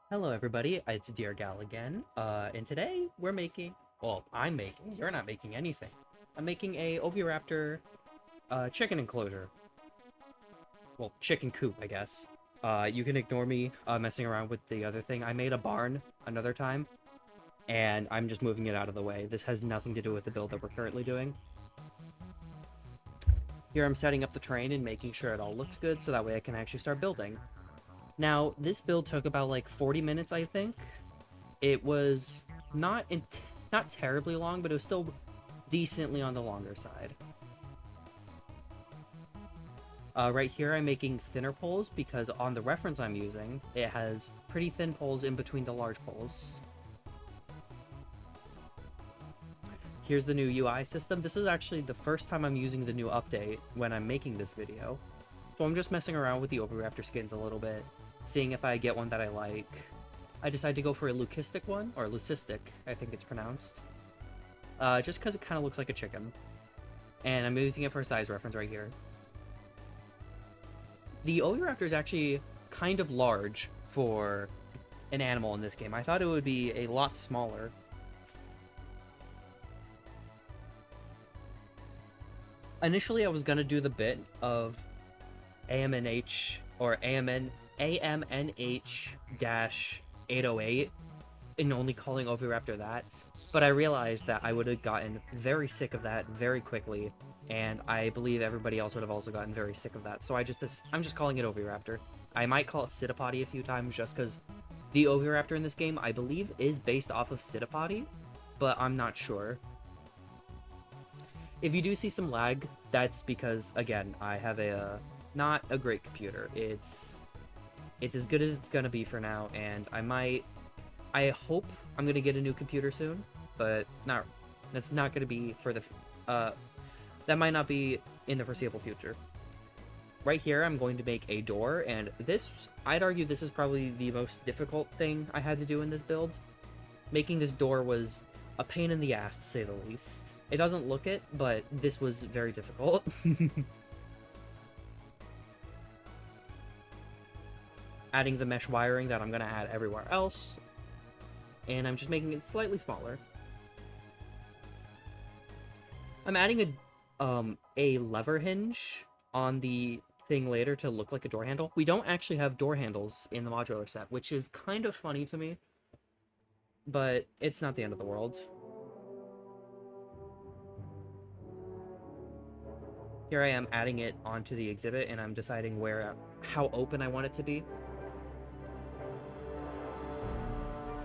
Hello everybody, it's Dear Gal again, and today you're not making anything. I'm making a OVIRAPTor, chicken enclosure. Well, chicken coop, I guess. You can ignore me, messing around with the other thing. I made a barn another time, and I'm just moving it out of the way. This has nothing to do with the build that we're currently doing. Here I'm setting up the terrain and making sure it all looks good, so that way I can actually start building. Now, this build took about like 40 minutes, I think. It was not terribly long, but it was still decently on the longer side. Right here, I'm making thinner poles because on the reference I'm using, it has pretty thin poles in between the large poles. Here's the new UI system. This is actually the first time I'm using the new update when I'm making this video. So I'm just messing around with the OVIRAPTor skins a little bit, seeing if I get one that I like. I decided to go for a leucistic one, or leucistic, I think it's pronounced. Just because it kind of looks like a chicken. And I'm using it for a size reference right here. The OVIRAPTor is actually kind of large for an animal in this game. I thought it would be a lot smaller. Initially, I was going to do the bit of AMNH, or AMNH-808, and only calling OVIRAPTor that. But I realized that I would have gotten very sick of that very quickly, and I believe everybody else would have also gotten very sick of that. So I'm just calling it OVIRAPTor. I might call it Psittipodi a few times just because the OVIRAPTor in this game, I believe, is based off of Psittipodi, but I'm not sure. If you do see some lag, that's because, again, I have not a great computer. It's as good as it's gonna be for now, and I hope I'm gonna get a new computer soon, but that's not gonna be for the, that might not be in the foreseeable future. Right here, I'm going to make a door, and I'd argue this is probably the most difficult thing I had to do in this build. Making this door was a pain in the ass, to say the least. It doesn't look it, but this was very difficult. Adding the mesh wiring that I'm going to add everywhere else, and I'm just making it slightly smaller. I'm adding a lever hinge on the thing later to look like a door handle. We don't actually have door handles in the modular set, which is kind of funny to me, but it's not the end of the world. Here I am adding it onto the exhibit, and I'm deciding how open I want it to be.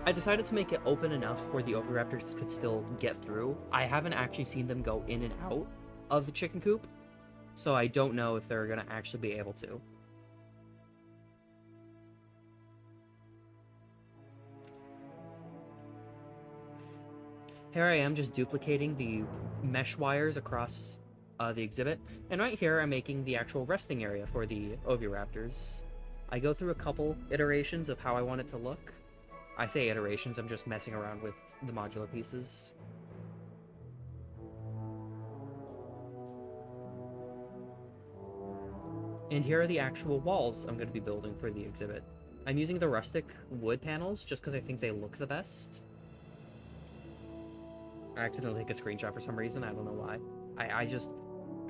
I decided to make it open enough where the OVIRAPTors could still get through. I haven't actually seen them go in and out of the chicken coop, so I don't know if they're going to actually be able to. Here I am just duplicating the mesh wires across the exhibit, and right here I'm making the actual resting area for the OVIRAPTors. I go through a couple iterations of how I want it to look. I say iterations, I'm just messing around with the modular pieces. And here are the actual walls I'm going to be building for the exhibit. I'm using the rustic wood panels just because I think they look the best. I accidentally took a screenshot for some reason, I don't know why. I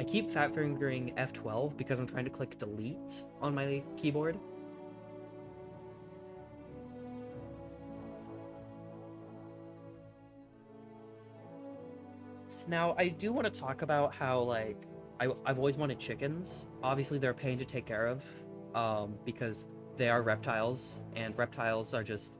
keep fat fingering F12 because I'm trying to click delete on my keyboard. Now, I do want to talk about how, like, I've always wanted chickens. Obviously, they're a pain to take care of, because they are reptiles, and reptiles are just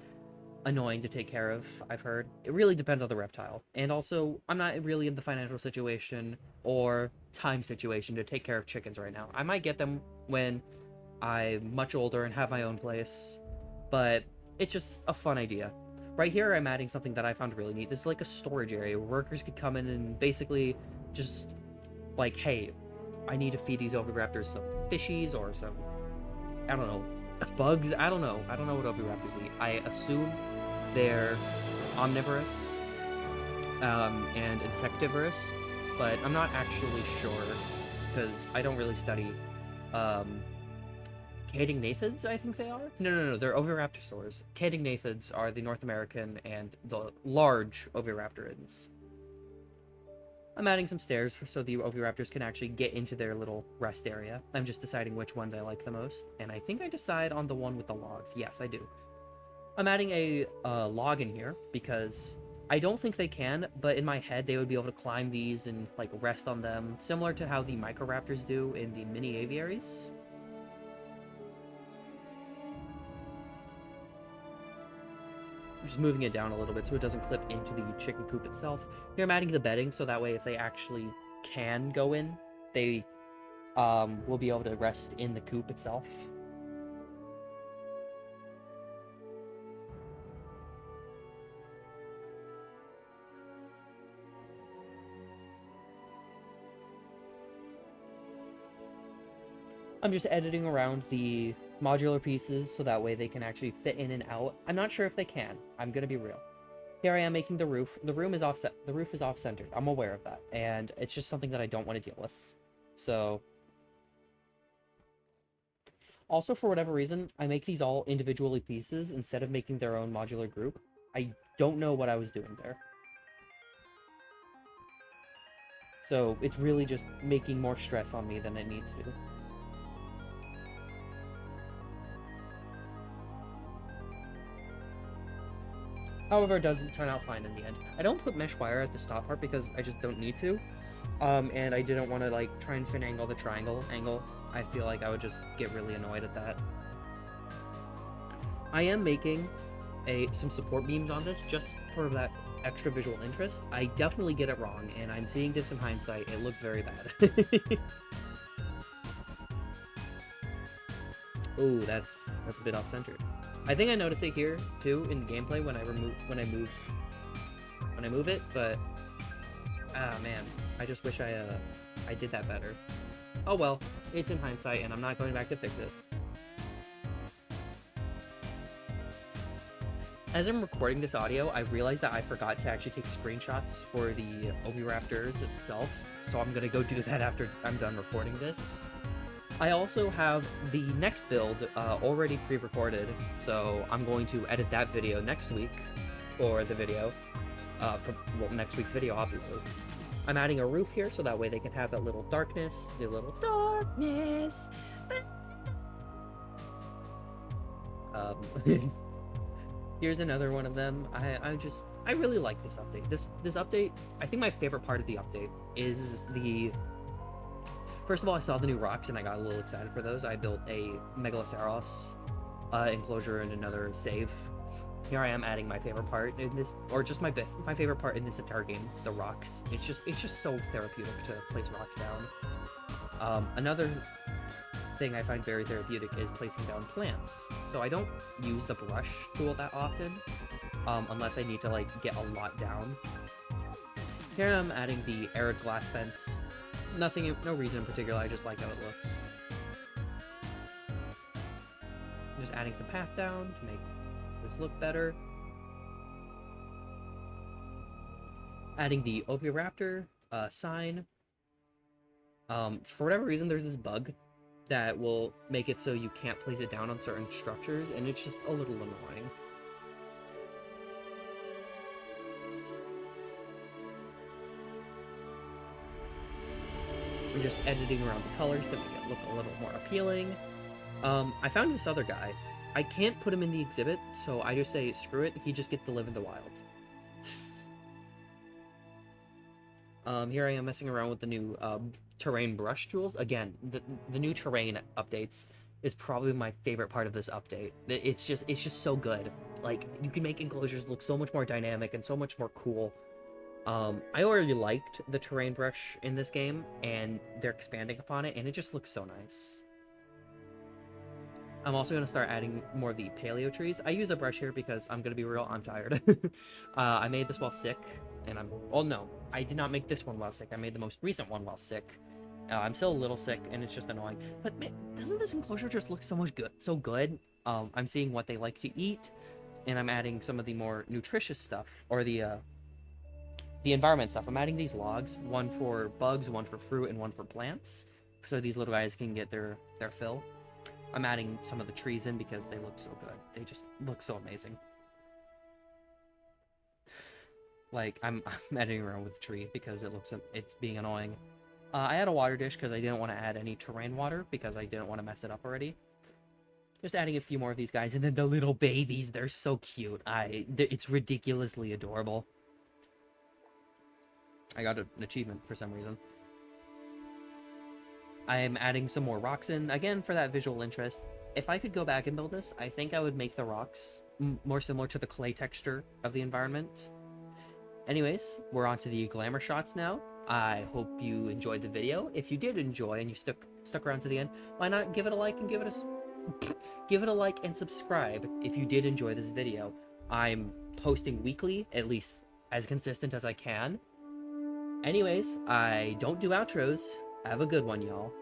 annoying to take care of, I've heard. It really depends on the reptile. And also, I'm not really in the financial situation or time situation to take care of chickens right now. I might get them when I'm much older and have my own place, but it's just a fun idea. Right here, I'm adding something that I found really neat. This is like a storage area where workers could come in and basically just, like, hey, I need to feed these OVIRAPTors some fishies or some, I don't know, bugs. I don't know what OVIRAPTors eat. I assume they're omnivorous and insectivorous, but I'm not actually sure because I don't really study Caedignathids, I think they are? No, they're oviraptorosaurs. Caedignathids are the North American and the large oviraptorids. I'm adding some stairs so the oviraptors can actually get into their little rest area. I'm just deciding which ones I like the most, and I think I decide on the one with the logs. Yes, I do. I'm adding a log in here because I don't think they can, but in my head they would be able to climb these and like rest on them, similar to how the microraptors do in the mini aviaries. I'm just moving it down a little bit so it doesn't clip into the chicken coop itself. Here I'm adding the bedding so that way if they actually can go in, they will be able to rest in the coop itself. I'm just editing around the modular pieces so that way they can actually fit in and out. I'm not sure if they can. I'm gonna be real. Here I am making the roof. The roof is off-centered. I'm aware of that, and it's just something that I don't want to deal with. So, also for whatever reason, I make these all individually pieces instead of making their own modular group. I don't know what I was doing there. So it's really just making more stress on me than it needs to. However, it doesn't turn out fine in the end. I don't put mesh wire at the stop part because I just don't need to. And I didn't want to like try and finagle the triangle angle. I feel like I would just get really annoyed at that. I am making some support beams on this just for that extra visual interest. I definitely get it wrong, and I'm seeing this in hindsight. It looks very bad. Ooh, that's a bit off-centered. I think I noticed it here too in the gameplay when I move it, but ah man, I just wish I did that better. Oh well, it's in hindsight, and I'm not going back to fix it. As I'm recording this audio, I realized that I forgot to actually take screenshots for the OVIRaptors itself, so I'm gonna go do that after I'm done recording this. I also have the next build already pre-recorded, so I'm going to edit that video next week for the video, next week's video, obviously. I'm adding a roof here so that way they can have that little darkness, Here's another one of them. I really like this update. This update, I think my favorite part of the update is the... First of all, I saw the new rocks and I got a little excited for those. I built a Megaloceros enclosure and another save. Here I am adding my favorite part in this, or just my favorite part in this entire game, the rocks. It's just so therapeutic to place rocks down. Another thing I find very therapeutic is placing down plants. So I don't use the brush tool that often, unless I need to like get a lot down. Here I'm adding the arid glass fence. No reason in particular, I just like how it looks. I'm just adding some path down to make this look better. Adding the OVIRaptor sign. For whatever reason, there's this bug that will make it so you can't place it down on certain structures, and it's just a little annoying. I'm just editing around the colors to make it look a little more appealing. I found this other guy. I can't put him in the exhibit, so I just say, screw it, he just gets to live in the wild. Here I am messing around with the new terrain brush tools. Again, the new terrain updates is probably my favorite part of this update. It's just so good. Like, you can make enclosures look so much more dynamic and so much more cool. I already liked the terrain brush in this game, and they're expanding upon it, and it just looks so nice. I'm also going to start adding more of the paleo trees. I use a brush here because I'm going to be real, I'm tired. I made this while sick, and no, I did not make this one while sick. I made the most recent one while sick. I'm still a little sick, and it's just annoying. But man, doesn't this enclosure just look so good? I'm seeing what they like to eat, and I'm adding some of the more nutritious stuff, or the environment stuff. I'm adding these logs, one for bugs, one for fruit, and one for plants, so these little guys can get their fill. I'm adding some of the trees in because they look so good. They just look so amazing. Like, I'm editing around with the tree because it's being annoying. I had a water dish because I didn't want to add any terrain water because I didn't want to mess it up already. Just adding a few more of these guys, and then the little babies, they're so cute. It's ridiculously adorable. I got an achievement for some reason. I am adding some more rocks in, again, for that visual interest. If I could go back and build this, I think I would make the rocks more similar to the clay texture of the environment. Anyways, we're on to the glamour shots now. I hope you enjoyed the video. If you did enjoy and you stuck around to the end, why not give it a like and give it a like and subscribe if you did enjoy this video. I'm posting weekly, at least as consistent as I can. Anyways, I don't do outros. Have a good one, y'all.